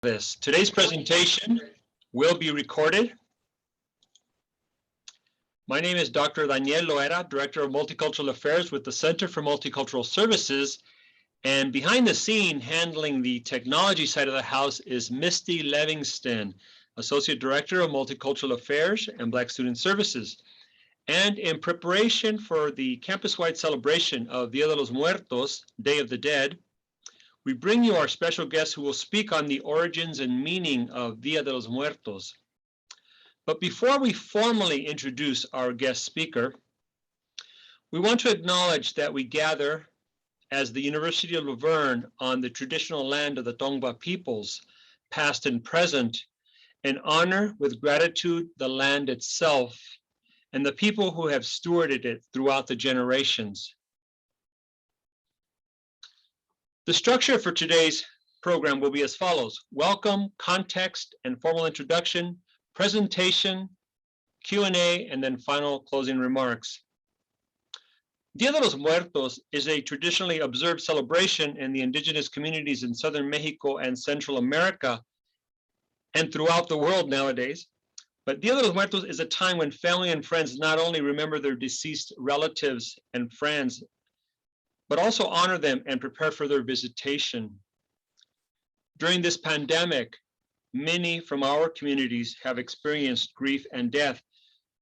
Today's presentation will be recorded. My name is Dr. Daniel Loera, Director of Multicultural Affairs with the Center for Multicultural Services. And behind the scene, handling the technology side of the house is Misty Livingston, Associate Director of Multicultural Affairs and Black Student Services. And in preparation for the campus-wide celebration of Dia de los Muertos, Day of the Dead, we bring you our special guest who will speak on the origins and meaning of Dia de los Muertos. But before we formally introduce our guest speaker, we want to acknowledge that we gather as the University of Laverne on the traditional land of the Tongva peoples, past and present, and honor with gratitude the land itself and the people who have stewarded it throughout the generations. The structure for today's program will be as follows: welcome, context, and formal introduction, presentation, Q&A, and then final closing remarks. Dia de los Muertos is a traditionally observed celebration in the indigenous communities in southern Mexico and Central America and throughout the world nowadays. But Dia de los Muertos is a time when family and friends not only remember their deceased relatives and friends, but also honor them and prepare for their visitation. During this pandemic, many from our communities have experienced grief and death,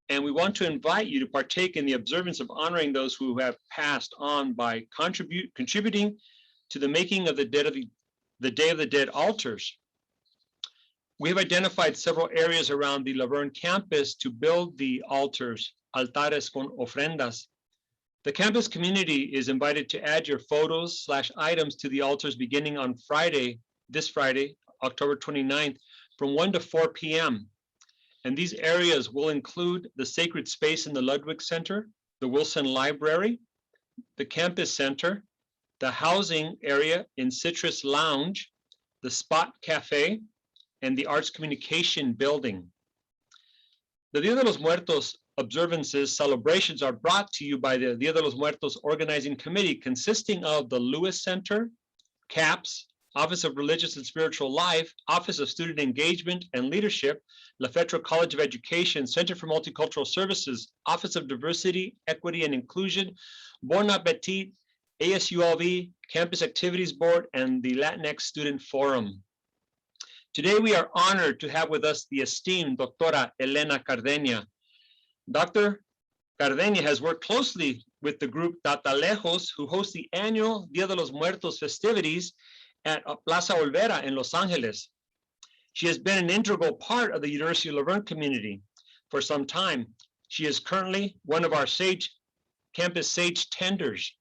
and we want to invite you to partake in the observance of honoring those who have passed on by contributing to the making of the Day of the Dead altars. We have identified several areas around the Laverne campus to build the altars, altares con ofrendas. The campus community is invited to add your photos/items to the altars beginning on this Friday, October 29th, from 1 to 4 p.m. And these areas will include the sacred space in the Ludwig Center, the Wilson Library, the campus center, the housing area in Citrus Lounge, the Spot Cafe, and the Arts Communication Building. The Dia de los Muertos observances celebrations are brought to you by the Dia de los Muertos Organizing Committee, consisting of the Lewis Center, CAPS, Office of Religious and Spiritual Life, Office of Student Engagement and Leadership, La Fetra College of Education, Center for Multicultural Services, Office of Diversity, Equity and Inclusion, Bon Appetit, ASULV, Campus Activities Board, and the Latinx Student Forum. Today we are honored to have with us the esteemed Doctora Elena Cardeña. Dr. Cardeña has worked closely with the group Tatalejos, who hosts the annual Dia de los Muertos festivities at Plaza Olvera in Los Angeles. She has been an integral part of the University of Laverne community for some time. She is currently one of our campus sage tenders,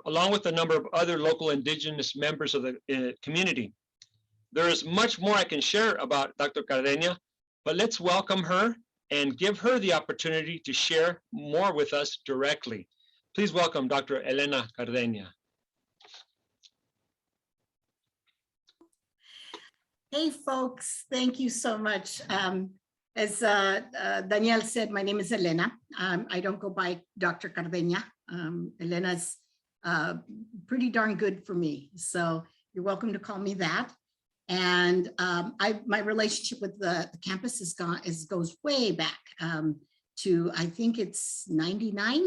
along with a number of other local indigenous members of the community. There is much more I can share about Dr. Cardeña, but let's welcome her and give her the opportunity to share more with us directly. Please welcome Dr. Elena Cardeña. Hey folks, thank you so much. As Daniel said, my name is Elena. I don't go by Dr. Cardeña. Elena's pretty darn good for me, so you're welcome to call me that. And my relationship with the campus goes way back to, I think it's 99,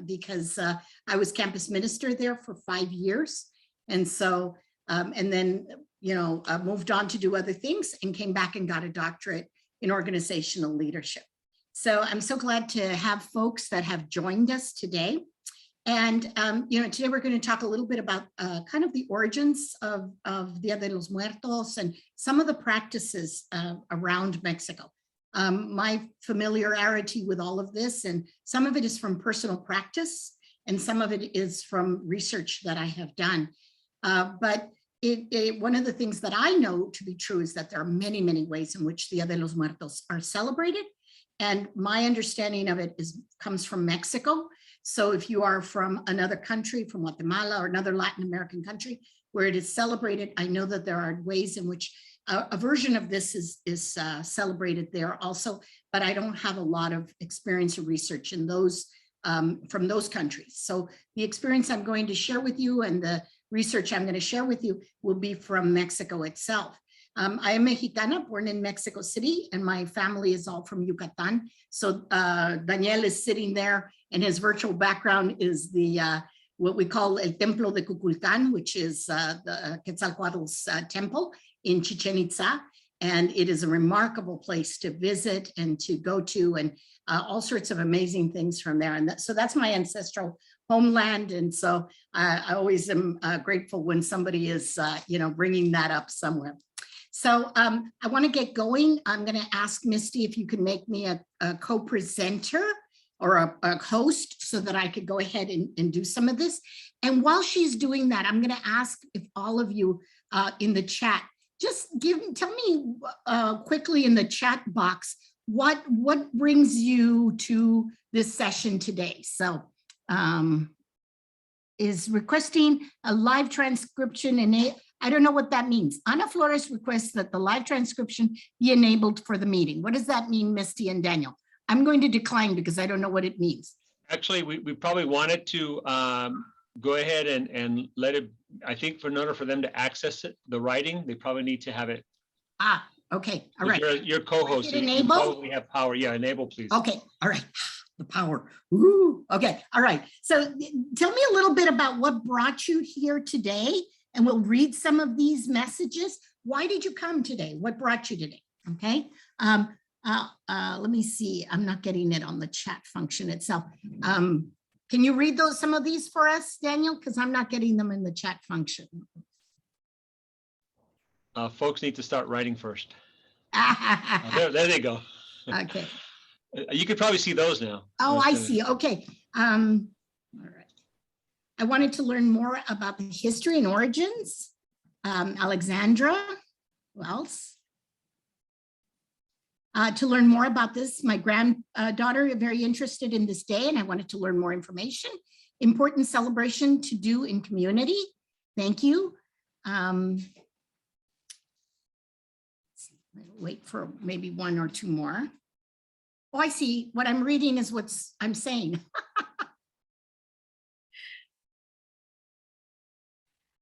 because I was campus minister there for 5 years. And so, and then, moved on to do other things and came back and got a doctorate in organizational leadership. So I'm so glad to have folks that have joined us today. And, today we're going to talk a little bit about kind of the origins of Dia de los Muertos and some of the practices around Mexico. My familiarity with all of this, and some of it is from personal practice, and some of it is from research that I have done. But one of the things that I know to be true is that there are many, many ways in which Dia de los Muertos are celebrated. And my understanding of it comes from Mexico. So if you are from another country, from Guatemala or another Latin American country where it is celebrated, I know that there are ways in which a version of this is celebrated there also, but I don't have a lot of experience or research in those from those countries. So the experience I'm going to share with you and the research I'm going to share with you will be from Mexico itself. I am Mexicana, born in Mexico City, and my family is all from Yucatan. So Daniel is sitting there, and his virtual background is the what we call El Templo de Cuculcán, which is the Quetzalcoatl's temple in Chichen Itza. And it is a remarkable place to visit and to go to, and all sorts of amazing things from there. And so that's my ancestral homeland. And so I always am grateful when somebody is, bringing that up somewhere. So I want to get going. I'm going to ask Misty if you can make me a co-presenter or a host so that I could go ahead and do some of this. And while she's doing that, I'm going to ask if all of you in the chat, just tell me quickly in the chat box, what brings you to this session today? So is requesting a live transcription, and I don't know what that means. Ana Flores requests that the live transcription be enabled for the meeting. What does that mean, Misty and Daniel? I'm going to decline because I don't know what it means. Actually, we probably wanted to go ahead and let it, I think in order for them to access it, the writing, they probably need to have it. Ah, okay, all right. Your co-host, you probably have power. Yeah, enable, please. Okay, all right. The power. Ooh, okay, all right. So tell me a little bit about what brought you here today, and we'll read some of these messages. Why did you come today? What brought you today? Okay. Let me see. I'm not getting it on the chat function itself. Can you read some of these for us, Daniel? Because I'm not getting them in the chat function. Folks need to start writing first. There they go. Okay. You could probably see those now. Oh, I see. Okay. All right. I wanted to learn more about the history and origins. Alexandra, who else? To learn more about this, my granddaughter is very interested in this day, and I wanted to learn more information. Important celebration to do in community. Thank you. Wait for maybe one or two more. Oh, I see. What I'm reading is what I'm saying.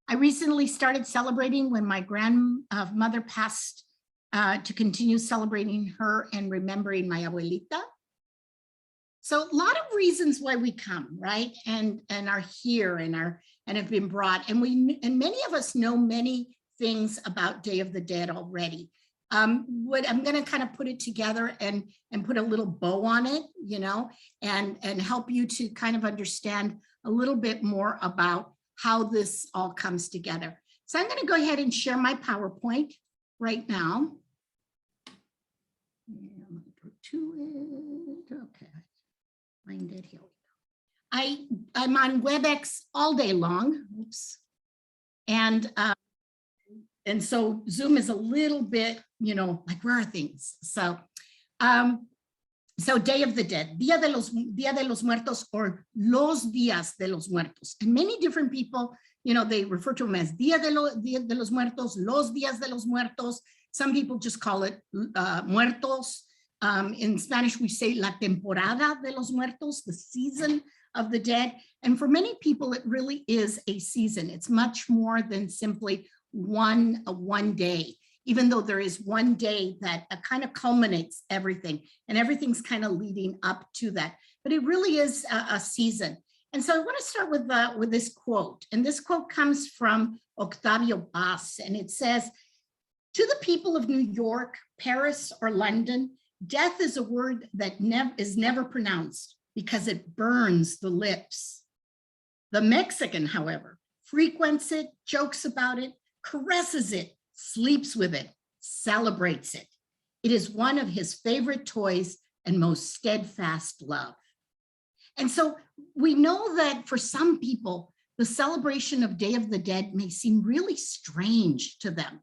I recently started celebrating when my grandmother passed, to continue celebrating her and remembering my abuelita. So a lot of reasons why we come, right? And are here and have been brought. And many of us know many things about Day of the Dead already. What I'm going to kind of put it together and put a little bow on it, and help you to kind of understand a little bit more about how this all comes together. So I'm going to go ahead and share my PowerPoint right now. I'm going to go to it. Okay, find it here. I'm on WebEx all day long. Oops. And so Zoom is a little bit, like, where are things? So, so Day of the Dead, Dia de los Muertos, or Los Días de los Muertos. And many different people, they refer to them as Dia de los Muertos, Los Días de los Muertos. Some people just call it Muertos. In Spanish, we say La Temporada de los Muertos, the season of the dead. And for many people, it really is a season. It's much more than simply one day, even though there is one day that kind of culminates everything, and everything's kind of leading up to that. But it really is a season. And so I want to start with this quote. And this quote comes from Octavio Paz, and it says, "To the people of New York, Paris, or London, death is a word that is never pronounced because it burns the lips. The Mexican, however, frequents it, jokes about it, caresses it, sleeps with it, celebrates it. It is one of his favorite toys and most steadfast love." And so we know that for some people, the celebration of Day of the Dead may seem really strange to them.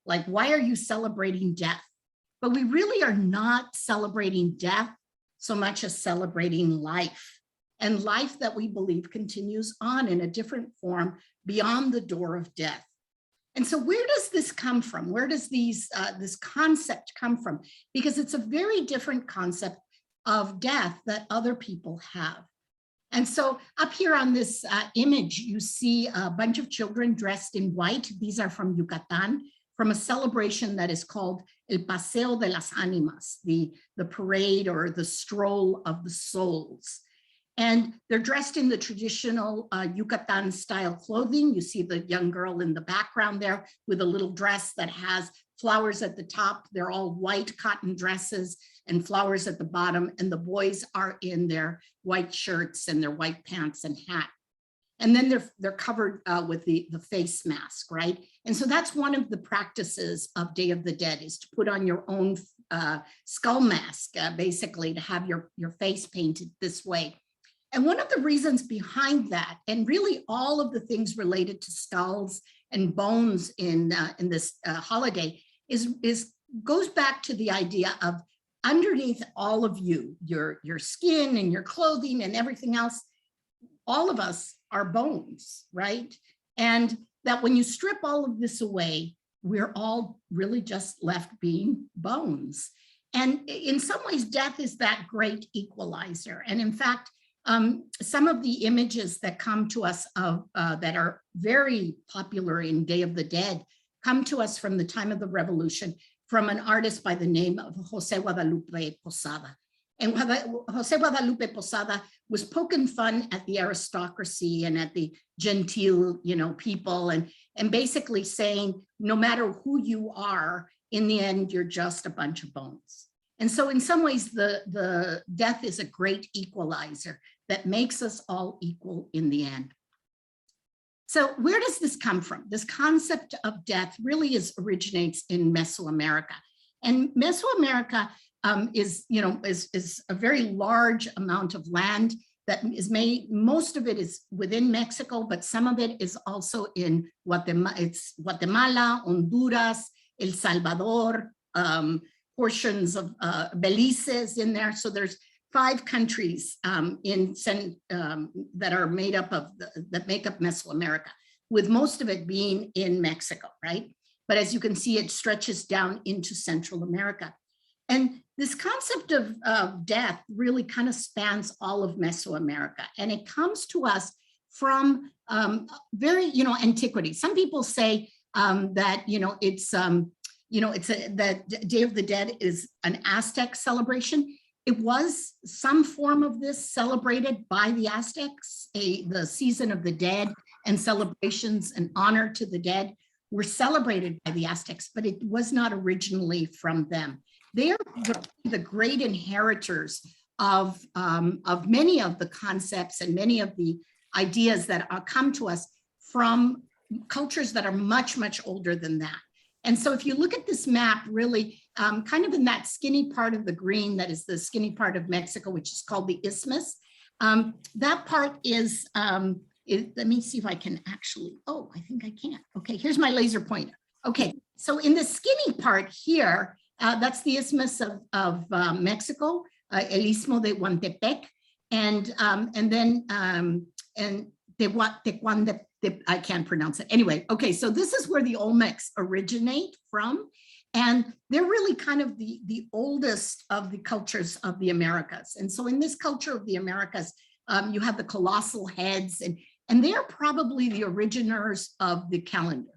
Like, why are you celebrating death? But we really are not celebrating death so much as celebrating life, and life that we believe continues on in a different form beyond the door of death. And so where does this come from? Where does this concept come from? Because it's a very different concept of death that other people have. And so up here on this image, you see a bunch of children dressed in white. These are from Yucatan. from a celebration that is called El Paseo de las Ánimas, the parade or the stroll of the souls. And they're dressed in the traditional Yucatan style clothing. You see the young girl in the background there with a little dress that has flowers at the top. They're all white cotton dresses and flowers at the bottom. And the boys are in their white shirts and their white pants and hat. And then they're covered with the face mask, right? And so that's one of the practices of Day of the Dead, is to put on your own skull mask, basically to have your face painted this way. And one of the reasons behind that, and really all of the things related to skulls and bones in this holiday, goes back to the idea of underneath all of you, your skin and your clothing and everything else, all of us are bones, right? And that when you strip all of this away, we're all really just left being bones. And in some ways, death is that great equalizer. And in fact, some of the images that come to us that are very popular in Day of the Dead come to us from the time of the Revolution from an artist by the name of Jose Guadalupe Posada. And Jose Guadalupe Posada was poking fun at the aristocracy and at the genteel, people, and basically saying, no matter who you are, in the end, you're just a bunch of bones. And so in some ways, the death is a great equalizer that makes us all equal in the end. So where does this come from? This concept of death really originates in Mesoamerica. And Mesoamerica is a very large amount of land that is made, most of it is within Mexico, but some of it is also in Guatemala. It's Guatemala, Honduras, El Salvador, portions of Belize is in there. So there's 5 countries that are made up of that make up Mesoamerica, with most of it being in Mexico, right? But as you can see, it stretches down into Central America. And this concept of death really kind of spans all of Mesoamerica, and it comes to us from very, antiquity. Some people say that, that Day of the Dead is an Aztec celebration. It was some form of this celebrated by the Aztecs, the season of the dead and celebrations and honor to the dead were celebrated by the Aztecs, but it was not originally from them. They are the great inheritors of many of the concepts and many of the ideas that come to us from cultures that are much, much older than that. And so if you look at this map, really kind of in that skinny part of the green, that is the skinny part of Mexico, which is called the Isthmus, that part is, let me see if I can actually, I think I can. Okay, here's my laser pointer. Okay, so in the skinny part here, that's the Isthmus of Mexico, El Istmo de Tehuantepec, and then Tehuantepec, I can't pronounce it. Anyway, okay, so this is where the Olmecs originate from. And they're really kind of the oldest of the cultures of the Americas. And so in this culture of the Americas, you have the colossal heads, and they're probably the originators of the calendar.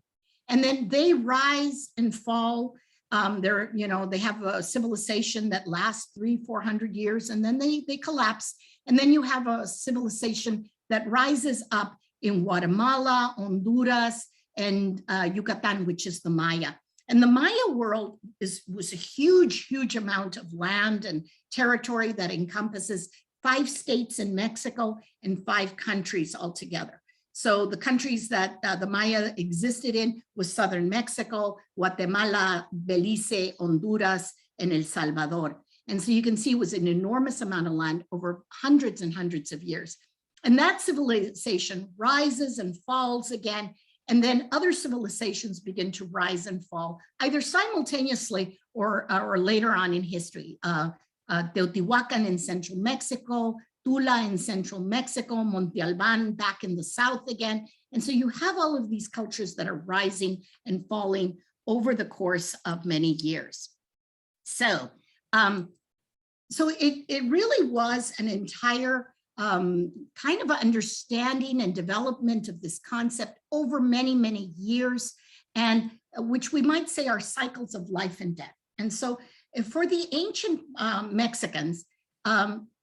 And then they rise and fall. They have a civilization that lasts 300-400 years, and then they collapse. And then you have a civilization that rises up in Guatemala, Honduras, and Yucatan, which is the Maya. And the Maya world was a huge, huge amount of land and territory that encompasses 5 states in Mexico and 5 countries altogether. So the countries that the Maya existed in was southern Mexico, Guatemala, Belize, Honduras, and El Salvador. And so you can see it was an enormous amount of land over hundreds and hundreds of years. And that civilization rises and falls again. And then other civilizations begin to rise and fall, either simultaneously or later on in history. Teotihuacan in central Mexico, Tula in central Mexico, Monte Alban back in the south again. And so you have all of these cultures that are rising and falling over the course of many years. So, it really was an entire kind of understanding and development of this concept over many, many years. And which we might say are cycles of life and death. And so for the ancient Mexicans,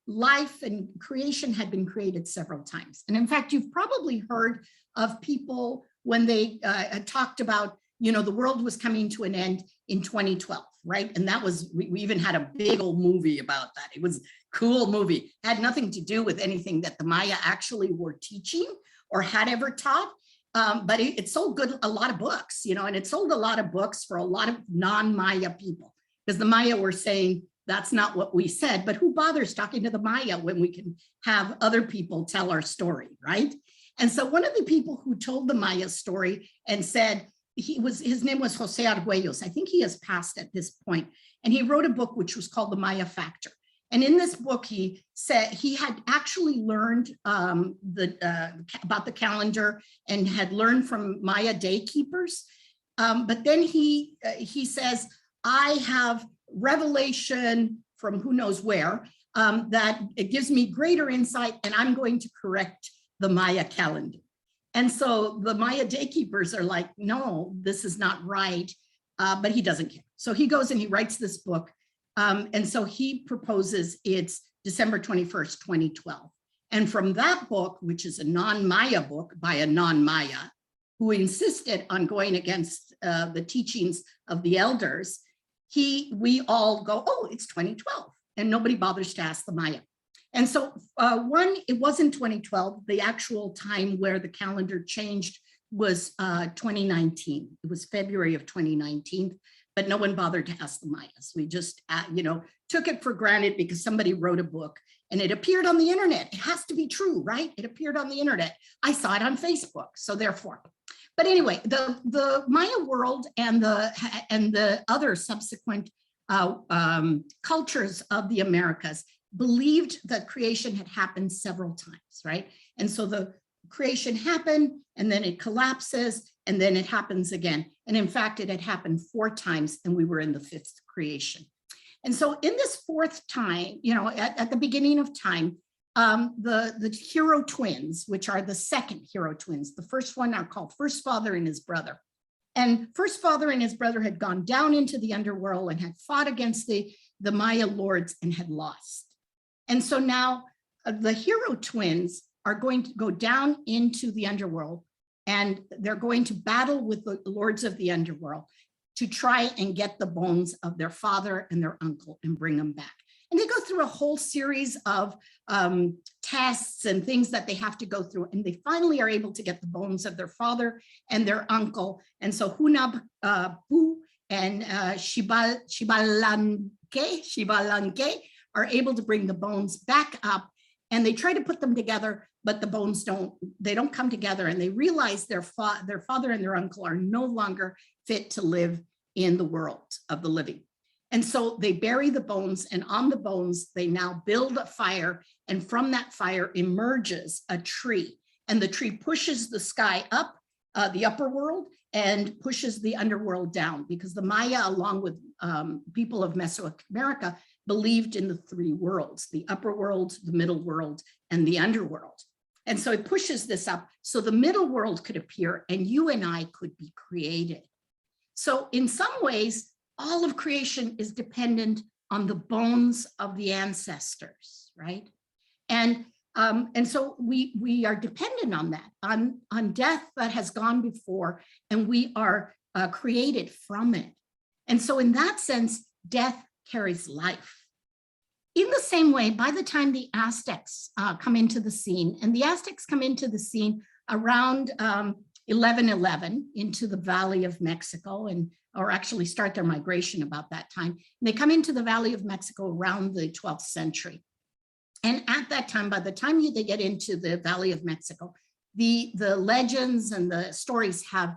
life and creation had been created several times. And in fact, you've probably heard of people when they talked about, you know, the world was coming to an end in 2012, right? And that was, we even had a big old movie about that. It was a cool movie. It had nothing to do with anything that the Maya actually were teaching or had ever taught. But it sold a lot of books, you know, and it sold a lot of books for a lot of non-Maya people, because the Maya were saying, that's not what we said, but who bothers talking to the Maya when we can have other people tell our story, right? And so one of the people who told the Maya story and said, his name was Jose Arguellos. I think he has passed at this point. And he wrote a book which was called The Maya Factor. And in this book, he said he had actually learned about the calendar and had learned from Maya day keepers. But then he says, I have revelation from who knows where, that it gives me greater insight, and I'm going to correct the Maya calendar. And so the Maya day keepers are like, no, this is not right, but he doesn't care. So he goes and he writes this book. And so he proposes it's December 21st, 2012. And from that book, which is a non-Maya book by a non-Maya, who insisted on going against the teachings of the elders, we all go, oh, it's 2012, and nobody bothers to ask the Maya. And so it wasn't 2012, the actual time where the calendar changed was 2019. It was February of 2019, but no one bothered to ask the Mayas. We just, you know, took it for granted because somebody wrote a book and it appeared on the internet. It has to be true, right? It appeared on the internet. I saw it on Facebook, so therefore. But anyway, the Maya world and the other subsequent cultures of the Americas believed that creation had happened several times, right? And so the creation happened, and then it collapses, and then it happens again. And in fact, it had happened 4 times, and we were in the 5th creation. And so in this 4th time, you know, at the beginning of time, the hero twins, which are the 2nd hero twins, the first one are called First Father and his brother. And First Father and his brother had gone down into the underworld and had fought against the Maya lords and had lost. And so now the hero twins are going to go down into the underworld, and they're going to battle with the lords of the underworld to try and get the bones of their father and their uncle and bring them back. And they go through a whole series of tests and things that they have to go through. And they finally are able to get the bones of their father and their uncle. And so Hunab Pu and Shibalanke are able to bring the bones back up, and they try to put them together, but the bones don't come together, and they realize their father and their uncle are no longer fit to live in the world of the living. And so they bury the bones, and on the bones, they now build a fire, and from that fire emerges a tree, and the tree pushes the sky up, the upper world, and pushes the underworld down, because the Maya, along with people of Mesoamerica, believed in the 3 worlds, the upper world, the middle world, and the underworld. And so it pushes this up so the middle world could appear and you and I could be created. So in some ways, all of creation is dependent on the bones of the ancestors, right? And so we are dependent on that, on death that has gone before, and we are created from it. And so in that sense, death carries life. In the same way, by the time the Aztecs come into the scene, and the Aztecs come into the scene around 1111 into the Valley of Mexico, or actually start their migration about that time. And they come into the Valley of Mexico around the 12th century. And at that time, by the time they get into the Valley of Mexico, the legends and the stories have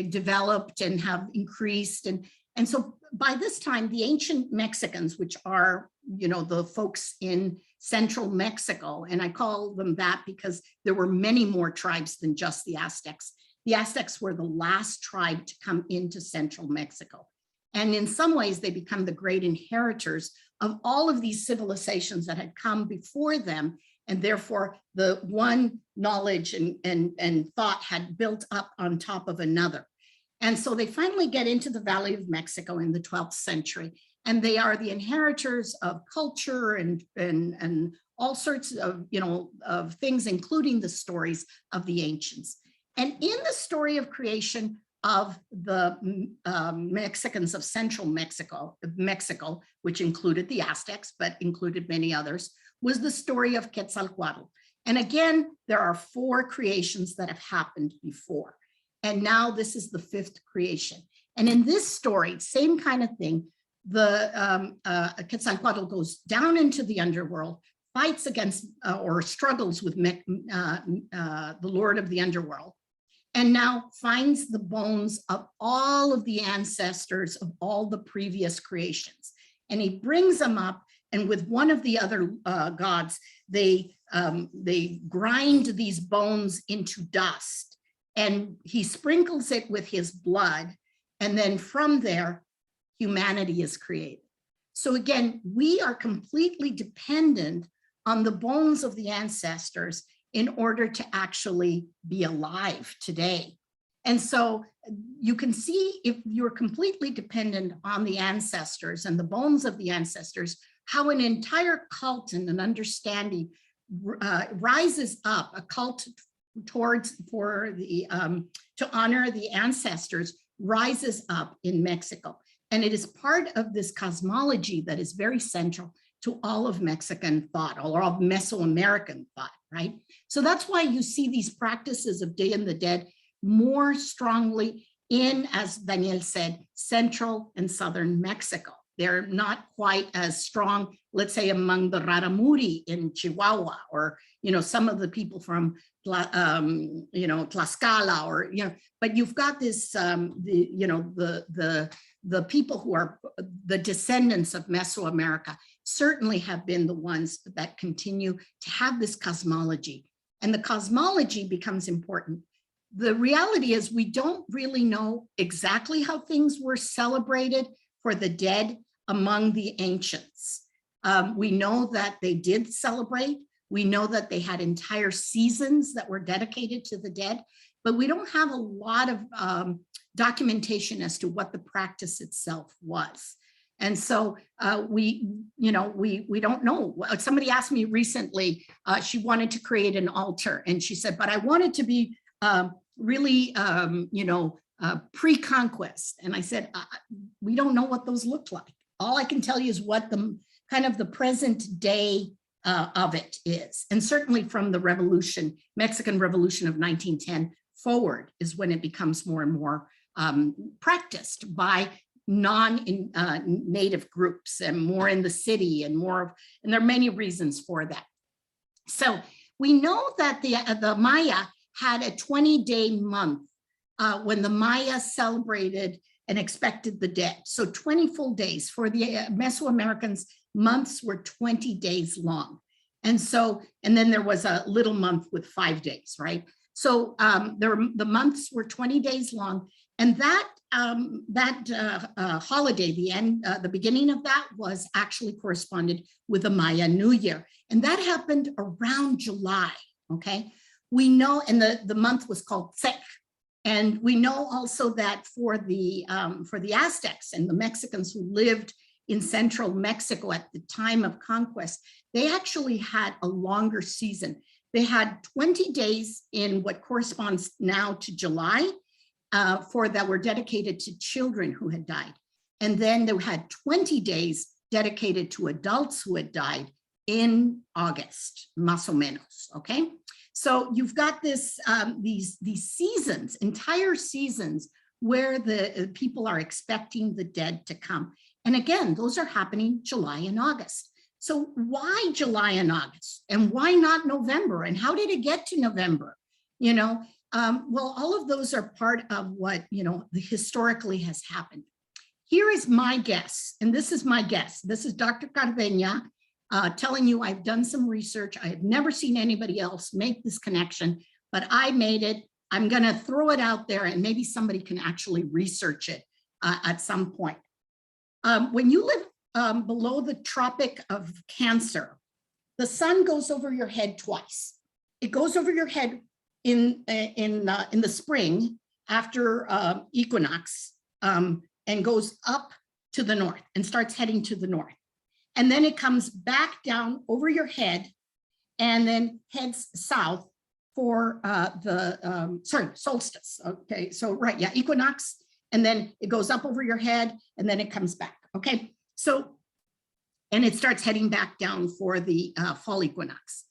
developed and have increased. And so by this time, the ancient Mexicans, which are, the folks in central Mexico, and I call them that because there were many more tribes than just the Aztecs. The Aztecs were the last tribe to come into central Mexico. And in some ways, they become the great inheritors of all of these civilizations that had come before them. And therefore, the one knowledge and thought had built up on top of another. And so they finally get into the Valley of Mexico in the 12th century, and they are the inheritors of culture and all sorts of, of things, including the stories of the ancients. And in the story of creation of the Mexicans of central Mexico, which included the Aztecs, but included many others, was the story of Quetzalcoatl. And again, there are 4 creations that have happened before. And now this is the 5th creation. And in this story, same kind of thing, the Quetzalcoatl goes down into the underworld, fights against or struggles with the Lord of the underworld, and now finds the bones of all of the ancestors of all the previous creations. And he brings them up, and with one of the other gods, they grind these bones into dust, and he sprinkles it with his blood. And then from there, humanity is created. So again, we are completely dependent on the bones of the ancestors in order to actually be alive today. And so you can see, if you're completely dependent on the ancestors and the bones of the ancestors, how an entire cult and an understanding rises up, a cult to honor the ancestors rises up in Mexico. And it is part of this cosmology that is very central to all of Mexican thought, or all of Mesoamerican thought, right? So that's why you see these practices of Day of the Dead more strongly in, as Daniel said, central and southern Mexico. They're not quite as strong, let's say, among the Raramuri in Chihuahua, or, some of the people from, Tlaxcala, or, but you've got this, the people who are the descendants of Mesoamerica certainly have been the ones that continue to have this cosmology. And the cosmology becomes important. The reality is we don't really know exactly how things were celebrated for the dead among the ancients. We know that they did celebrate. We know that they had entire seasons that were dedicated to the dead, but we don't have a lot of documentation as to what the practice itself was. And so we don't know. Somebody asked me recently, she wanted to create an altar, and she said, but I want it to be really, pre-conquest. And I said, we don't know what those look like. All I can tell you is what the kind of the present day of it is. And certainly from the revolution, Mexican Revolution of 1910 forward is when it becomes more and more practiced by non-native groups, and more in the city, and and there are many reasons for that. So we know that the Maya had a 20-day month when the Maya celebrated and expected the dead. So 20 full days. For the Mesoamericans, months were 20 days long. And then there was a little month with 5 days, right? So the months were 20 days long. And that holiday, the beginning of that was actually corresponded with the Maya New Year. And that happened around July, okay? We know, and the month was called Tzek. And we know also that for the Aztecs and the Mexicans who lived in central Mexico at the time of conquest, they actually had a longer season. They had 20 days in what corresponds now to July that were dedicated to children who had died. And then they had 20 days dedicated to adults who had died in August, más o menos, okay? So you've got this, these seasons, entire seasons, where the people are expecting the dead to come. And again, those are happening July and August. So why July and August? And why not November? And how did it get to November? Well, all of those are part of what, historically has happened. Here is my guess, and this is my guess. This is Dr. Cardeña telling you I've done some research. I have never seen anybody else make this connection, but I made it. I'm going to throw it out there, and maybe somebody can actually research it at some point. When you live below the Tropic of Cancer, the sun goes over your head twice. It goes over your head in the spring after equinox and goes up to the north and starts heading to the north. And then it comes back down over your head and then heads south for solstice. Okay, so right, yeah, equinox, and then it goes up over your head and then it comes back. Okay, so, and it starts heading back down for the fall equinox.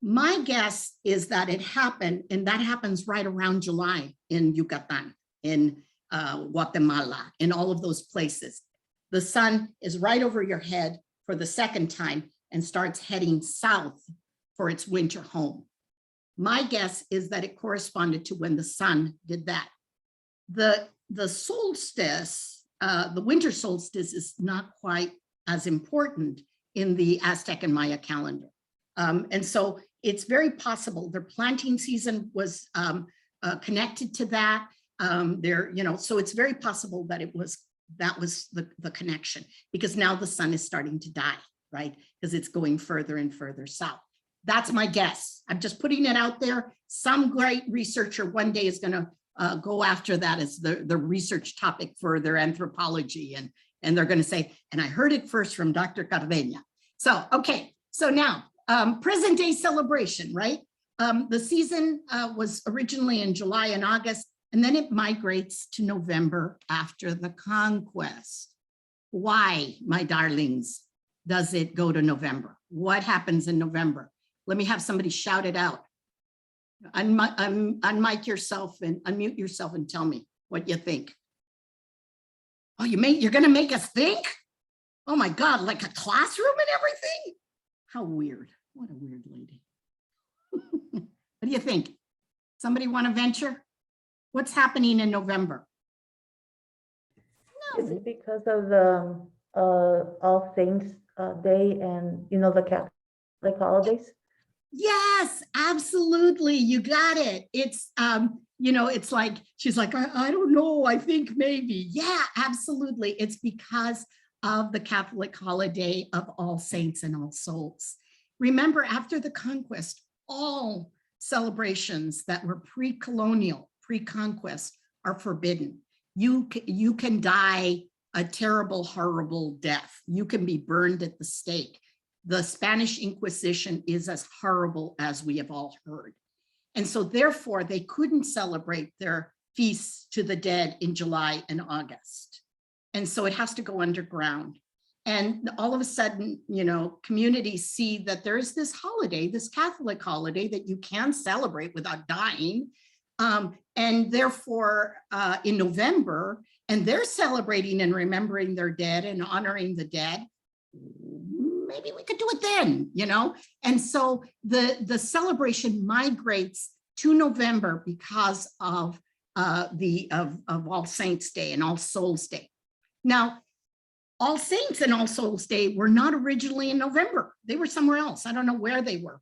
My guess is that it happened, and that happens right around July in Yucatan, in Guatemala, in all of those places. The sun is right over your head for the second time and starts heading south for its winter home. My guess is that it corresponded to when the sun did that. The solstice, the winter solstice, is not quite as important in the Aztec and Maya calendar. And so it's very possible their planting season was connected to that. So it's very possible that that was the connection, because now the sun is starting to die, right? Because it's going further and further south. That's my guess. I'm just putting it out there. Some great researcher one day is going to go after that as the research topic for their anthropology. And they're going to say, and I heard it first from Dr. Cardeña. So, okay. So now, present day celebration, right? The season was originally in July and August, and then it migrates to November after the conquest. Why, my darlings, does it go to November? What happens in November? Let me have somebody shout it out. Unmic yourself and unmute yourself and tell me what you think. Oh, you're gonna make us think? Oh my God, like a classroom and everything? How weird. What a weird lady. What do you think? Somebody want to venture? What's happening in November? No. Is it because of the All Saints Day and, the Catholic holidays? Yes, absolutely. You got it. It's, it's like, she's like, I don't know. I think maybe. Yeah, absolutely. It's because of the Catholic holiday of All Saints and All Souls. Remember, after the conquest, all celebrations that were pre-colonial, pre-conquest are forbidden. You can die a terrible, horrible death. You can be burned at the stake. The Spanish Inquisition is as horrible as we have all heard. And so therefore they couldn't celebrate their feasts to the dead in July and August. And so it has to go underground. And all of a sudden, communities see that there is this holiday, this Catholic holiday that you can celebrate without dying. And therefore in November, and they're celebrating and remembering their dead and honoring the dead. Maybe we could do it then, And so the celebration migrates to November because of All Saints Day and All Souls Day. Now, All Saints and All Souls Day were not originally in November. They were somewhere else. I don't know where they were.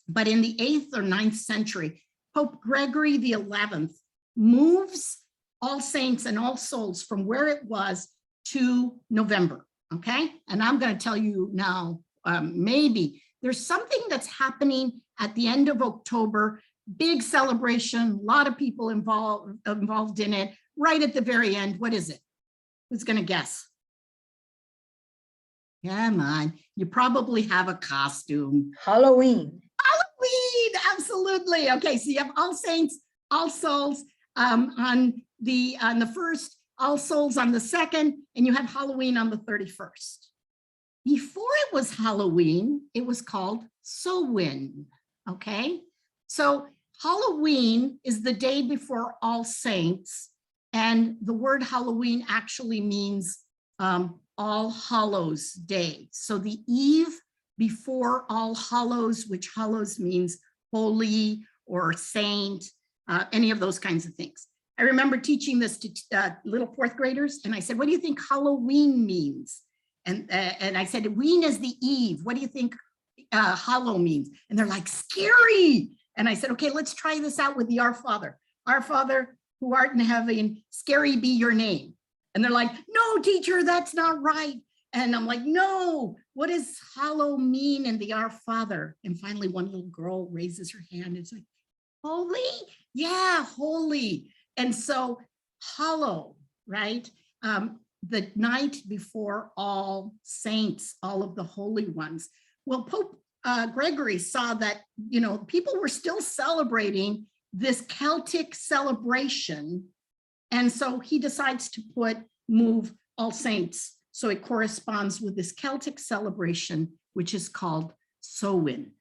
But in the 8th or 9th century, Pope Gregory XI moves All Saints and All Souls from where it was to November. Okay, and I'm going to tell you now, maybe there's something that's happening at the end of October, big celebration, a lot of people involved in it, right at the very end. What is it? Who's going to guess? Come on, you probably have a costume. Halloween. Halloween, absolutely. Okay, so you have All Saints, All Souls on the 1st, All Souls on the 2nd, and you have Halloween on the 31st. Before it was Halloween, it was called Samhain, okay? So Halloween is the day before All Saints, and the word Halloween actually means All Hallows Day. So the eve before All Hallows, which Hallows means holy or saint, any of those kinds of things. I remember teaching this to little 4th graders, and I said, what do you think Halloween means? And I said, ween is the eve. What do you think hallow means? And they're like, scary. And I said, okay, let's try this out with the Our Father. Our Father, who art in heaven, scary be your name. And they're like, no, teacher, that's not right. And I'm like, no, what does hallow mean in the Our Father? And finally, one little girl raises her hand and is like, holy? Yeah, holy. And so hollow, right? The night before All Saints, all of the holy ones. Well, Pope Gregory saw that, you know, people were still celebrating this Celtic celebration. And so he decides to move All Saints. So it corresponds with this Celtic celebration, which is called Samhain.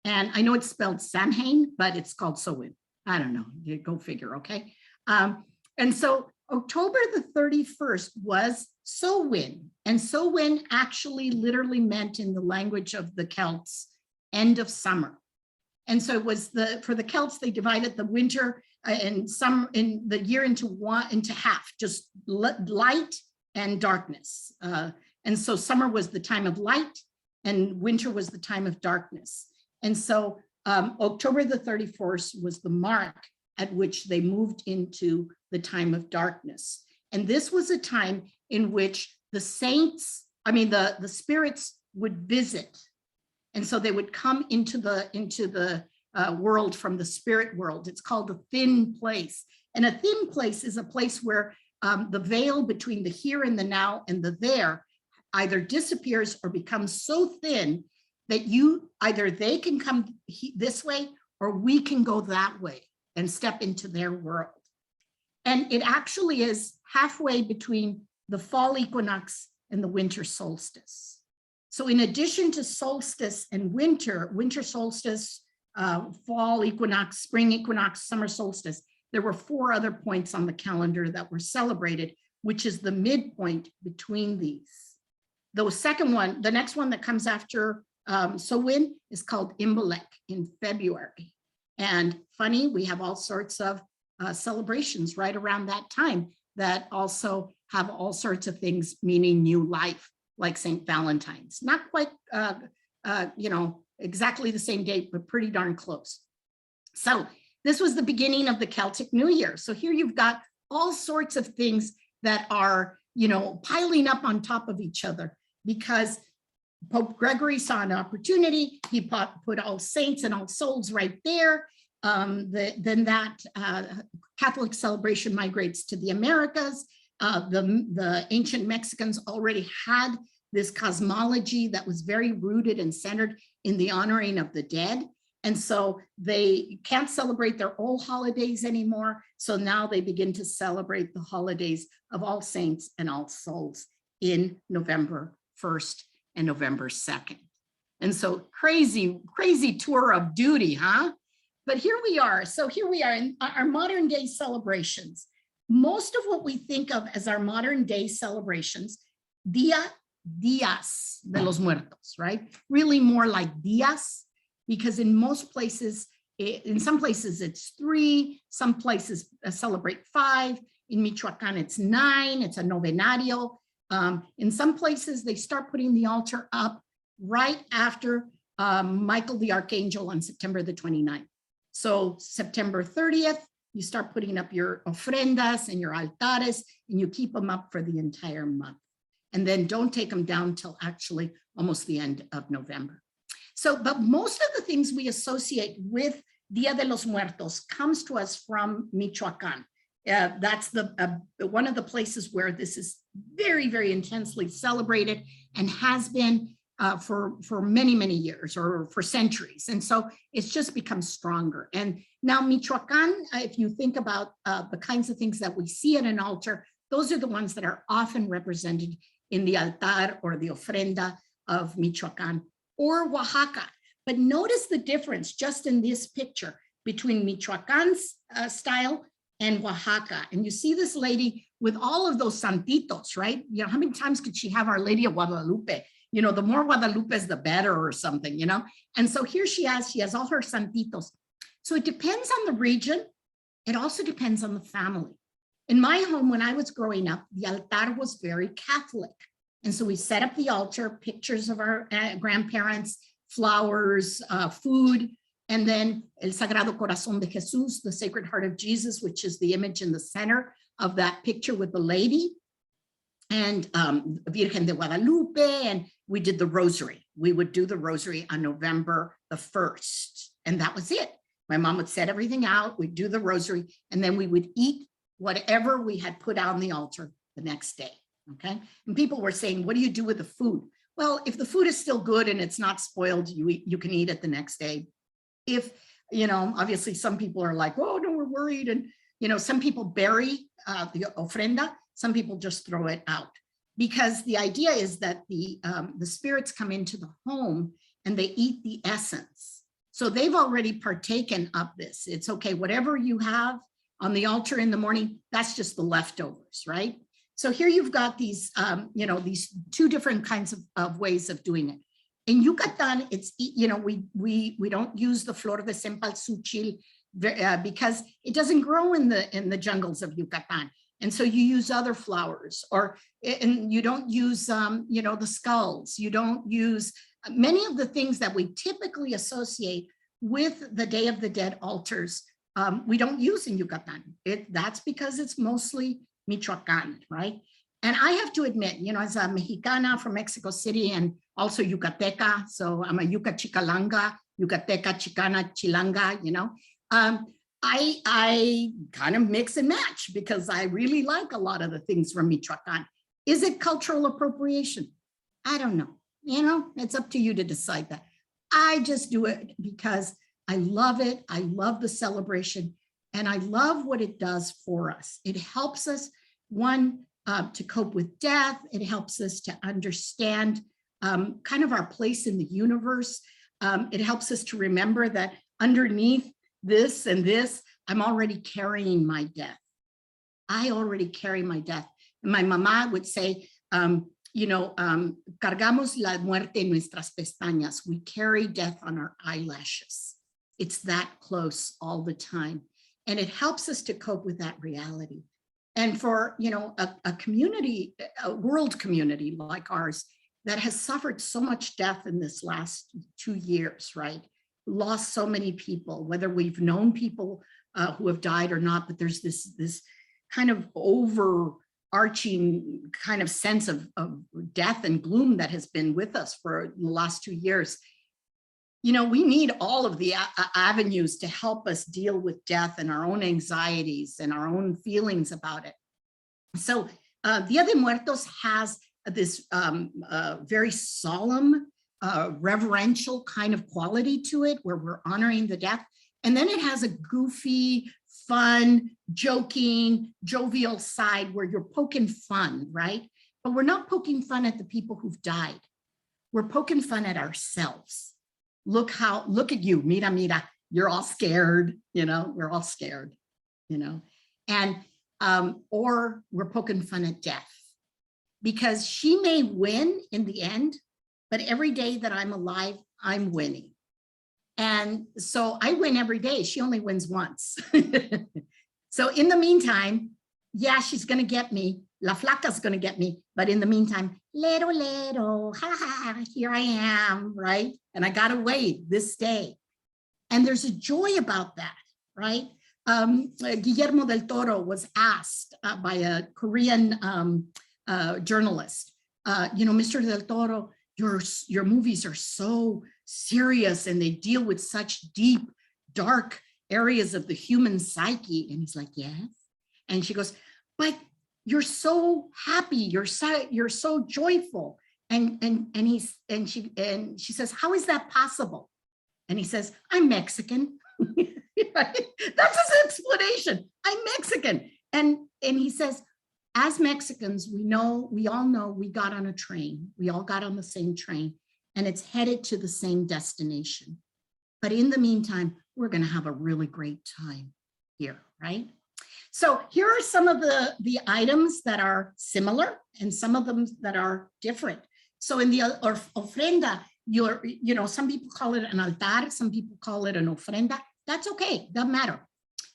And I know it's spelled Samhain, but it's called Samhain. I don't know, you go figure, okay? And so October the 31st was Samhain, and Samhain actually literally meant in the language of the Celts, end of summer. And so it was for the Celts, they divided the winter and the year into half, just light and darkness. And so summer was the time of light and winter was the time of darkness. And so October the 31st was the mark at which they moved into the time of darkness. And this was a time in which the saints, the spirits would visit. And so they would come into the world from the spirit world. It's called a thin place. And a thin place is a place where the veil between the here and the now and the there either disappears or becomes so thin that either they can come this way or we can go that way and step into their world. And it actually is halfway between the fall equinox and the winter solstice. So in addition to solstice and winter solstice, fall equinox, spring equinox, summer solstice, there were 4 other points on the calendar that were celebrated, which is the midpoint between these. The next one that comes after Samhain is called Imbolc in February. And funny, we have all sorts of celebrations right around that time that also have all sorts of things meaning new life, like St. Valentine's. Not quite, exactly the same date, but pretty darn close. So this was the beginning of the Celtic New Year. So here you've got all sorts of things that are, piling up on top of each other because Pope Gregory saw an opportunity. He put All Saints and All Souls right there. Then that Catholic celebration migrates to the Americas. The ancient Mexicans already had this cosmology that was very rooted and centered in the honoring of the dead. And so they can't celebrate their old holidays anymore. So now they begin to celebrate the holidays of All Saints and All Souls in November 1st and November 2nd. And so crazy tour of duty, huh? But here we are. So here we are in our modern day celebrations. Most of what we think of as our modern day celebrations, días de los muertos, right? Really more like días, because in most places, in some places it's 3, some places celebrate 5. In Michoacán, it's 9, it's a novenario. In some places, they start putting the altar up right after Michael the Archangel on September the 29th. So September 30th, you start putting up your ofrendas and your altares, and you keep them up for the entire month. And then don't take them down till actually almost the end of November. So, but most of the things we associate with Dia de los Muertos comes to us from Michoacán. That's one of the places where this is very, very intensely celebrated and has been for many, many years or for centuries. And so it's just become stronger. And now Michoacán, if you think about the kinds of things that we see at an altar, those are the ones that are often represented in the altar or the ofrenda of Michoacán or Oaxaca. But notice the difference just in this picture between Michoacán's style and Oaxaca. And you see this lady with all of those santitos, right? You know, how many times could she have Our Lady of Guadalupe? You know, the more Guadalupes, the better or something, you know? And so here she has all her santitos. So it depends on the region. It also depends on the family. In my home, when I was growing up, the altar was very Catholic. And so we set up the altar, pictures of our grandparents, flowers, food, and then El Sagrado Corazón de Jesús, the Sacred Heart of Jesus, which is the image in the center of that picture with the lady, and Virgen de Guadalupe, and we did the rosary. We would do the rosary on November the 1st, and that was it. My mom would set everything out, we'd do the rosary, and then we would eat whatever we had put on the altar the next day, okay? And people were saying, what do you do with the food? Well, if the food is still good and it's not spoiled, you can eat it the next day. If, you know, obviously some people are like, oh, no, we're worried. And, you know, some people bury the ofrenda, some people just throw it out. Because the idea is that the spirits come into the home and they eat the essence. So they've already partaken of this. It's okay, whatever you have on the altar in the morning, that's just the leftovers, right? So here you've got these, you know, these two different kinds of ways of doing it. In Yucatan, it's, you know, we don't use the flor de cempasúchil because it doesn't grow in the jungles of Yucatan. And so you use other flowers, and you don't use, you know, the skulls. You don't use many of the things that we typically associate with the Day of the Dead altars. We don't use in Yucatan. That's because it's mostly Michoacan, right? And I have to admit, you know, as a Mexicana from Mexico City and also Yucateca, so I'm a Yuca Chicalanga, Yucateca Chicana Chilanga, you know, I kind of mix and match because I really like a lot of the things from Michoacan. Is it cultural appropriation? I don't know. You know, it's up to you to decide that. I just do it because I love it. I love the celebration and I love what it does for us. It helps us, one, to cope with death. It helps us to understand kind of our place in the universe. It helps us to remember that underneath this and this, I'm already carrying my death. I already carry my death. And my mama would say, you know, cargamos la muerte en nuestras pestañas. We carry death on our eyelashes. It's that close all the time. And it helps us to cope with that reality. And for, you know, a community, a world community like ours that has suffered so much death in this last 2 years, right? Lost so many people, whether we've known people who have died or not, but there's this kind of overarching kind of sense of death and gloom that has been with us for the last 2 years. You know, we need all of the avenues to help us deal with death and our own anxieties and our own feelings about it. So Dia de Muertos has this very solemn, reverential kind of quality to it where we're honoring the death. And then it has a goofy, fun, joking, jovial side where you're poking fun, right? But we're not poking fun at the people who've died. We're poking fun at ourselves. Look at you, mira, mira, you're all scared, you know, we're all scared, you know, and, or we're poking fun at death because she may win in the end, but every day that I'm alive, I'm winning. And so I win every day. She only wins once. So in the meantime, yeah, she's going to get me. La Flaca's going to get me. But in the meantime, lero, ha, ha, here I am, right? And I got away this day. And there's a joy about that, right? Guillermo del Toro was asked by a Korean journalist, you know, Mr. del Toro, your movies are so serious and they deal with such deep, dark areas of the human psyche. And he's like, yes. And she goes, but you're so happy, you're so joyful. And she says, how is that possible? And he says, I'm Mexican. Right? That's his explanation. I'm Mexican. And he says, as Mexicans, we all know we got on a train. We all got on the same train and it's headed to the same destination. But in the meantime, we're going to have a really great time here, right? So here are some of the items that are similar and some of them that are different. So in the ofrenda, you know, some people call it an altar, some people call it an ofrenda. That's okay, doesn't matter.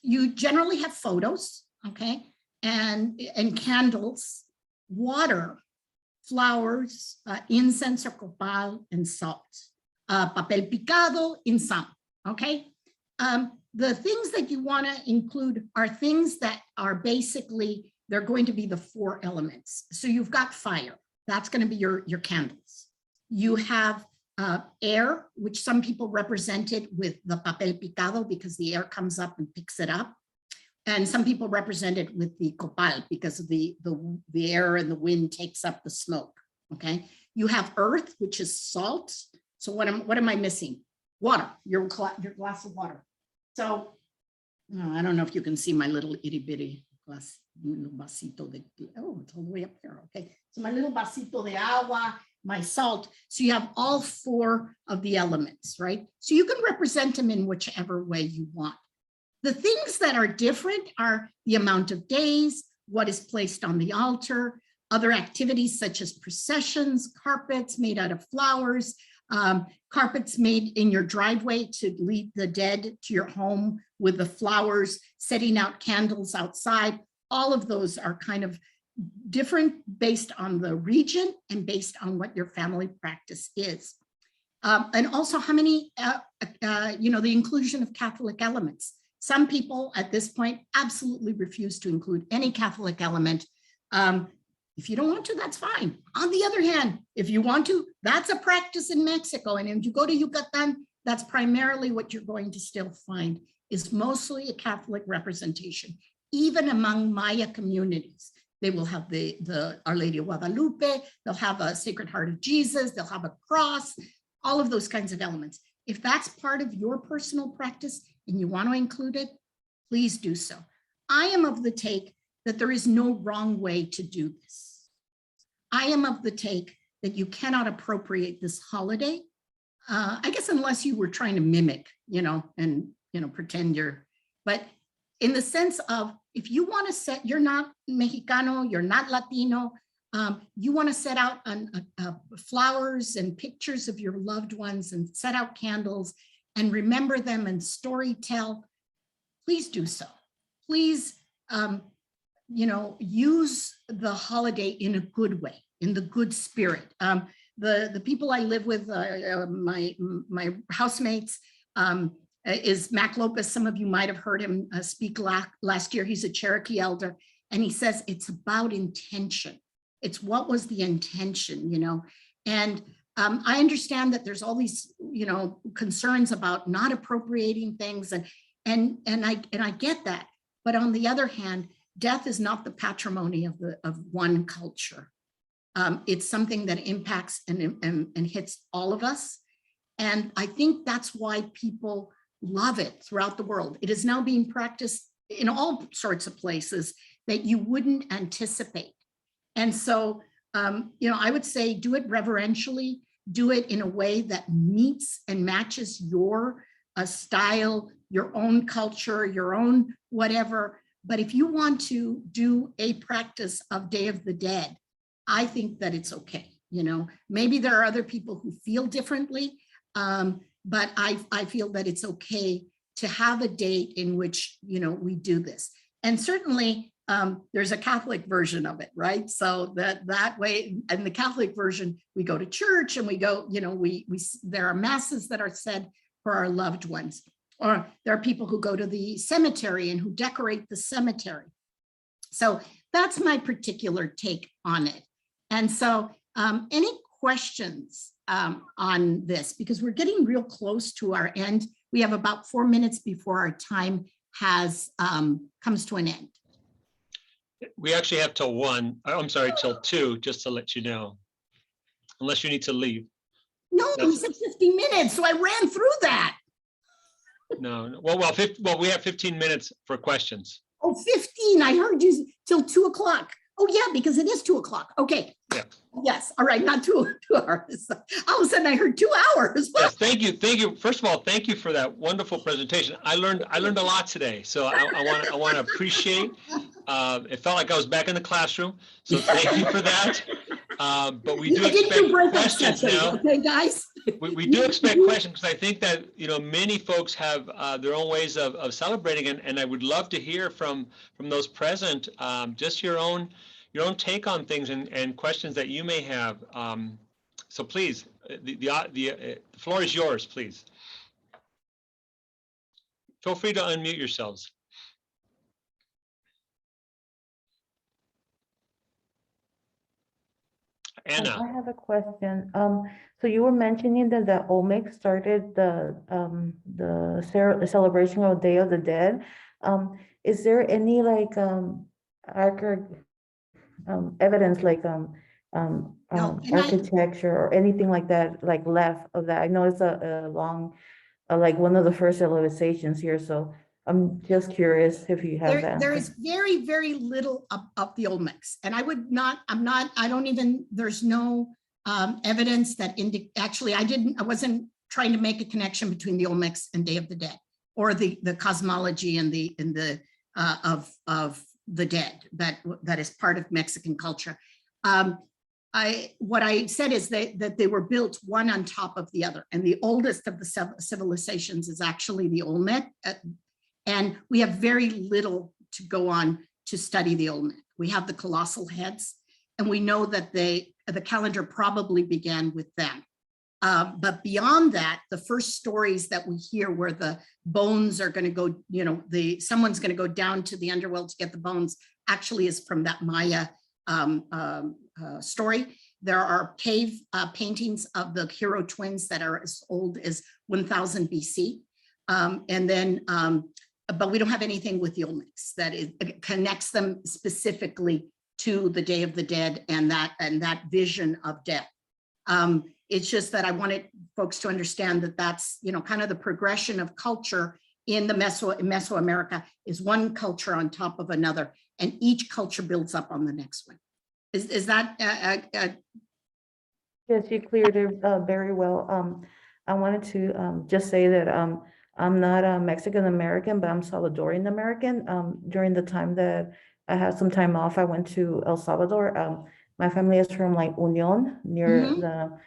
You generally have photos, okay, and candles, water, flowers, incense or copal, and salt, papel picado, in some, okay? The things that you want to include are things that are basically, they're going to be the 4 elements. So you've got fire, that's going to be your candles. You have air, which some people represented with the papel picado because the air comes up and picks it up. And some people represent it with the copal because of the air and the wind takes up the smoke, okay? You have earth, which is salt. So what am I missing? Water, your glass of water. So I don't know if you can see my little itty bitty glass, vasito de, oh, it's all the way up there, okay? So my little vasito de agua, my salt. So you have all four of the elements, right? So you can represent them in whichever way you want. The things that are different are the amount of days, what is placed on the altar, other activities such as processions, carpets made out of flowers, carpets made in your driveway to lead the dead to your home with the flowers, setting out candles outside. All of those are kind of different based on the region and based on what your family practice is. And also how many, the inclusion of Catholic elements. Some people at this point absolutely refuse to include any Catholic element. If you don't want to, that's fine. On the other hand, if you want to, that's a practice in Mexico. And if you go to Yucatan, that's primarily what you're going to still find is mostly a Catholic representation. Even among Maya communities, they will have the Our Lady of Guadalupe, they'll have a Sacred Heart of Jesus, they'll have a cross, all of those kinds of elements. If that's part of your personal practice and you want to include it, please do so. I am of the take that there is no wrong way to do this. I am of the take that you cannot appropriate this holiday, I guess unless you were trying to mimic, and pretend but in the sense of if you want to set, you're not Mexicano, you're not Latino, you want to set out flowers and pictures of your loved ones and set out candles and remember them and story tell, please do so. Please, use the holiday in a good way, in the good spirit. The people I live with, my housemates, is Mac Lopez. Some of you might have heard him speak last year. He's a Cherokee elder, and he says it's about intention. It's what was the intention, and I understand that there's all these, concerns about not appropriating things, and I get that. But on the other hand, death is not the patrimony of one culture. It's something that impacts and hits all of us. And I think that's why people love it throughout the world. It is now being practiced in all sorts of places that you wouldn't anticipate. And so, I would say do it reverentially, do it in a way that meets and matches your style, your own culture, your own whatever. But if you want to do a practice of Day of the Dead, I think that it's okay. Maybe there are other people who feel differently, but I feel that it's okay to have a date in which, we do this. And certainly there's a Catholic version of it, right? So that way, and the Catholic version, we go to church and we go, there are masses that are said for our loved ones. Or there are people who go to the cemetery and who decorate the cemetery. So that's my particular take on it. And so any questions on this? Because we're getting real close to our end. We have about 4 minutes before our time comes to an end. We actually have till 1, I'm sorry, till 2, just to let you know, unless you need to leave. No, we said 50 minutes, so I ran through that. No. Well, we have 15 minutes for questions. Oh, 15, I heard you till 2 o'clock. Oh yeah, because it is 2 o'clock. Okay. Yeah. Yes, all right, not 2 hours. All of a sudden I heard 2 hours. Yes, thank you. First of all, thank you for that wonderful presentation. I learned a lot today, so I want to appreciate. It felt like I was back in the classroom, so thank you for that. But we do expect questions now. Okay, guys. We do expect questions because I think that many folks have their own ways of celebrating, and I would love to hear from those present just your own take on things and questions that you may have. So please, the floor is yours, please. Feel free to unmute yourselves. Anna. I have a question. So you were mentioning that the Olmec started the celebration of Day of the Dead. Is there any like archi evidence like No, and architecture or anything like that, like left of that? I know it's a long, like one of the first civilizations here, so I'm just curious if you have that. there is very, very little of the Olmecs. And I would not, I don't even, there's no evidence that actually, I wasn't trying to make a connection between the Olmecs and Day of the Dead or the cosmology and the of the dead that is part of Mexican culture. What I said is that they were built one on top of the other, and the oldest of the civilizations is actually the Olmec. And we have very little to go on to study the Olmec. We have the colossal heads, and we know that the calendar probably began with them. But beyond that, the first stories that we hear where the bones are going to go, someone's going to go down to the underworld to get the bones, actually is from that Maya story. There are cave paintings of the hero twins that are as old as 1000 BC. But we don't have anything with the Olmecs that it connects them specifically to the Day of the Dead and that vision of death. It's just that I wanted folks to understand that that's, kind of the progression of culture in the Mesoamerica is one culture on top of another, and each culture builds up on the next one. Is that? Yes, you cleared it very well. I wanted to just say that I'm not a Mexican American, but I'm Salvadorian American. During the time that I had some time off, I went to El Salvador. My family is from like Union, near the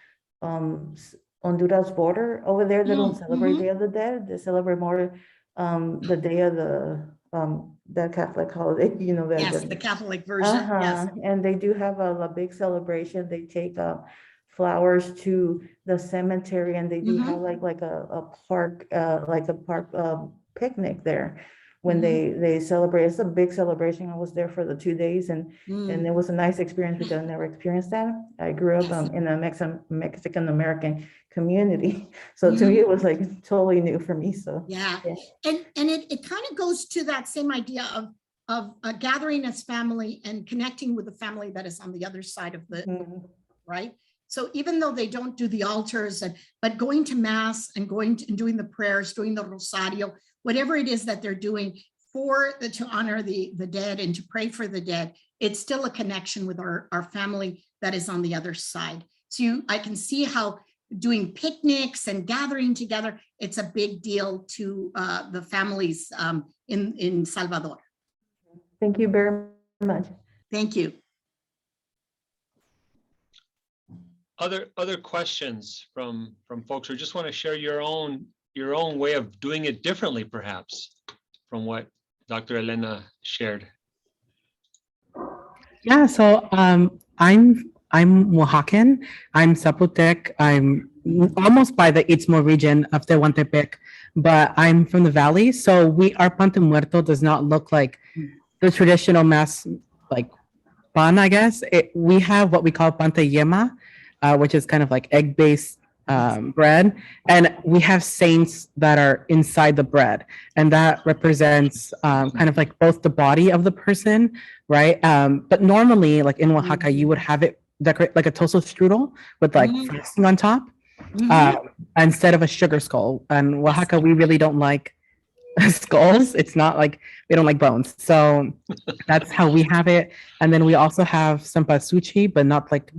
Honduras border. Over there, they don't celebrate Day of the Dead. They celebrate more the day of the Catholic holiday. Yes, the Catholic version. Yes. And they do have a big celebration. They take flowers to the cemetery, and they do have like a park picnic there when they celebrate. It's a big celebration. I was there for the 2 days, and it was a nice experience because I never experienced that. I grew up in a Mexican American community, so to me it was like totally new for me. So yeah. And it kind of goes to that same idea of gathering as family and connecting with the family that is on the other side of the right. So even though they don't do the altars, but going to mass and doing the prayers, doing the rosario, whatever it is that they're doing to honor the dead and to pray for the dead, it's still a connection with our family that is on the other side. So I can see how doing picnics and gathering together, it's a big deal to the families in Salvador. Thank you very much. Thank you. Other questions from folks who just want to share your own way of doing it differently, perhaps, from what Dr. Elena shared? Yeah, so I'm Oaxacan. I'm Zapotec. I'm almost by the Istmo region of Tehuantepec, but I'm from the valley. So our Pan de Muerto does not look like the traditional mass like pan, I guess. We have what we call pan de yema, which is kind of like egg-based bread, and we have saints that are inside the bread, and that represents kind of like both the body of the person, right? But normally, like in Oaxaca, you would have it decorate like a toast strudel with like frosting on top, instead of a sugar skull. And Oaxaca, we really don't like skulls. It's not like we don't like bones, so that's how we have it. And then we also have some pasuchi, but not like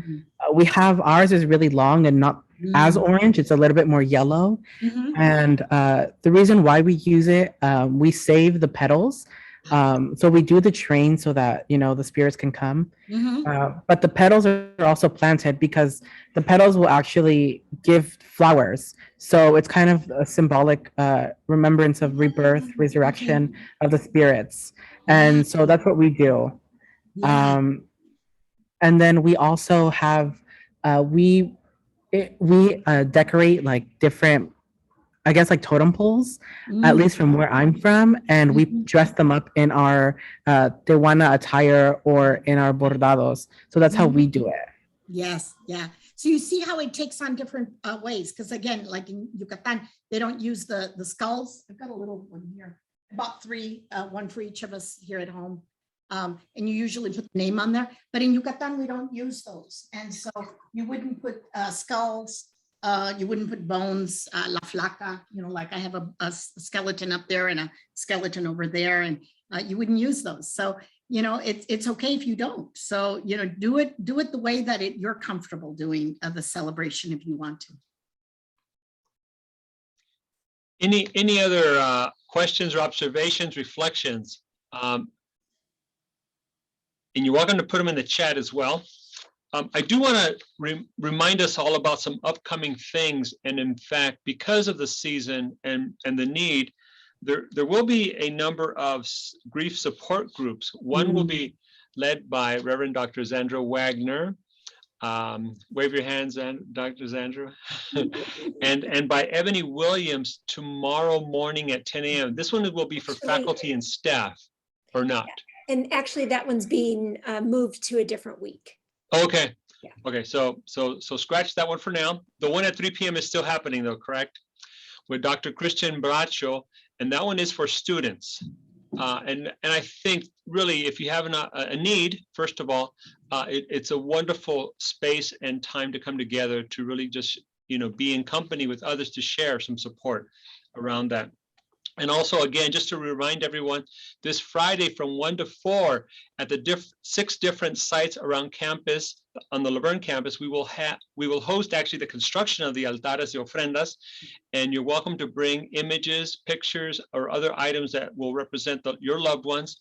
we have ours is really long and not as orange. It's a little bit more yellow. And the reason why we use it, we save the petals. So we do the train so that the spirits can come. But the petals are also planted because the petals will actually give flowers. So it's kind of a symbolic remembrance of rebirth, resurrection of the spirits. And so that's what we do. And then we also have we decorate like different, I guess, like totem poles, at least from where I'm from, and we dress them up in our Tehuana attire or in our bordados. So that's how we do it. Yes, yeah. So you see how it takes on different ways, because again, like in Yucatan, they don't use the skulls. I've got a little one here. I bought three, one for each of us here at home. And you usually put the name on there, but in Yucatan, we don't use those. And so you wouldn't put skulls, you wouldn't put bones, la flaca, you know, like I have a skeleton up there and a skeleton over there, and you wouldn't use those. So you know, it's okay if you don't. So, you know, do it the way that you're comfortable doing the celebration if you want to. Any other questions or observations, reflections? And you're welcome to put them in the chat as well. I do want to remind us all about some upcoming things. And in fact, because of the season and the need, there will be a number of grief support groups. One will be led by Reverend Dr. Zandra Wagner. Wave your hands, Dr. Zandra. and by Ebony Williams tomorrow morning at 10 a.m. This one will be for faculty and staff, or not? And actually, that one's being moved to a different week. Okay. Yeah. Okay. So scratch that one for now. The one at 3 p.m. is still happening, though, correct? With Dr. Christian Bracho, and that one is for students. And I think really, if you have a need, first of all, it's a wonderful space and time to come together to really just, you know, be in company with others to share some support around that. And also, again, just to remind everyone, this Friday from 1 to 4 at the 6 different sites around campus, on the Laverne campus, we will host actually the construction of the altares y ofrendas, and you're welcome to bring images, pictures, or other items that will represent your loved ones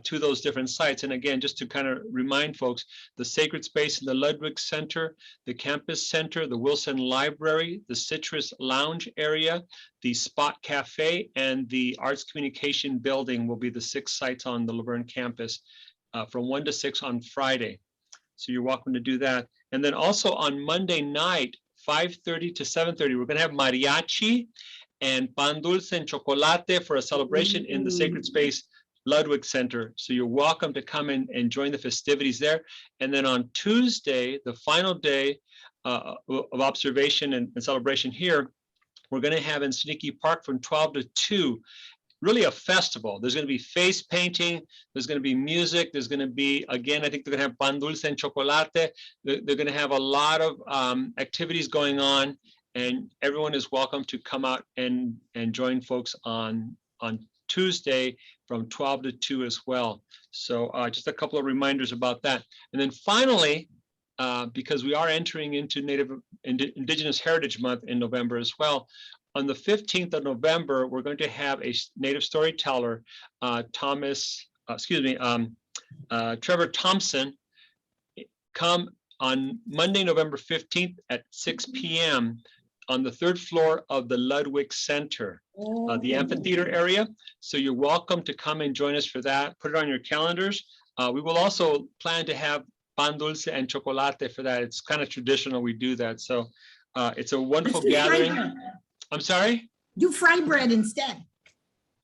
to those different sites. And again, just to kind of remind folks, the sacred space in the Ludwig Center, the campus center, the Wilson Library, the Citrus Lounge area, the Spot Cafe, and the Arts Communication Building will be the 6 sites on the Laverne campus from 1 to 6 on Friday. So you're welcome to do that. And then also on Monday night, 5:30 to 7:30, we're going to have mariachi and pan dulce and chocolate for a celebration in the Sacred Space Ludwig Center. So you're welcome to come in and join the festivities there. And then on Tuesday, the final day of observation and celebration here, we're going to have in Sneaky Park from 12 to 2, really a festival. There's going to be face painting, there's going to be music, there's going to be, again, I think they're going to have pan dulce and chocolate. They're going to have a lot of activities going on, and everyone is welcome to come out and join folks on Tuesday from 12 to 2 as well. So just a couple of reminders about that. And then finally, because we are entering into Indigenous Heritage Month in November as well, on the 15th of November, we're going to have a native storyteller, Trevor Thompson, come on Monday, November 15th at 6 p.m. on the 3rd floor of the Ludwig Center, the amphitheater area. So you're welcome to come and join us for that. Put it on your calendars. We will also plan to have pan dulce and chocolate for that. It's kind of traditional, we do that. So it's a wonderful gathering. I'm sorry? Do fry bread instead.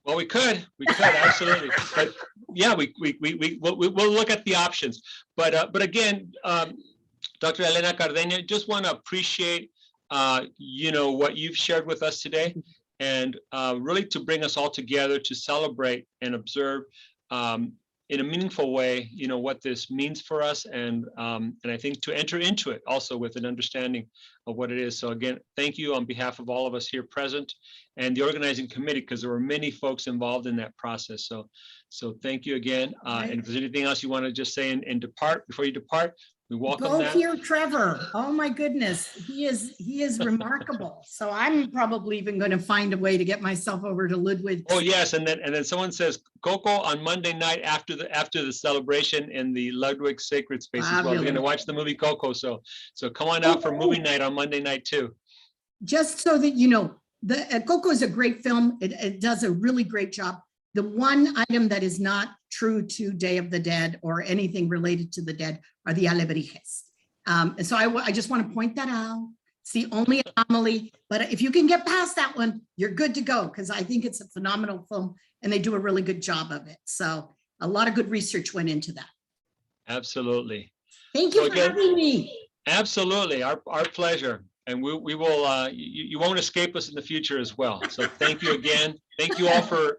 Well, we could absolutely. But yeah, we'll look at the options. But again, Dr. Elena Cardeña, just want to appreciate you know, what you've shared with us today, and really to bring us all together to celebrate and observe in a meaningful way, you know, what this means for us, and I think to enter into it also with an understanding of what it is. So again, thank you on behalf of all of us here present and the organizing committee, because there were many folks involved in that process. So thank you again. And if there's anything else you want to just say and depart before you depart, we welcome Go that. hear Trevor. Oh my goodness, he is remarkable. So I'm probably even going to find a way to get myself over to Ludwig. Oh yes, and then someone says Coco on Monday night after the celebration in the Ludwig Sacred Space as well. We're going to watch the movie Coco, so come on out for movie night on Monday night too. Just so that you know, the Coco is a great film. It does a really great job. The one item that is not true to Day of the Dead or anything related to the dead are the alebrijes. And so I just want to point that out. It's the only anomaly, but if you can get past that one, you're good to go, because I think it's a phenomenal film and they do a really good job of it. So a lot of good research went into that. Absolutely. Thank you for having me. Absolutely, our pleasure. And we will, you won't escape us in the future as well. So thank you again. Thank you all I'm for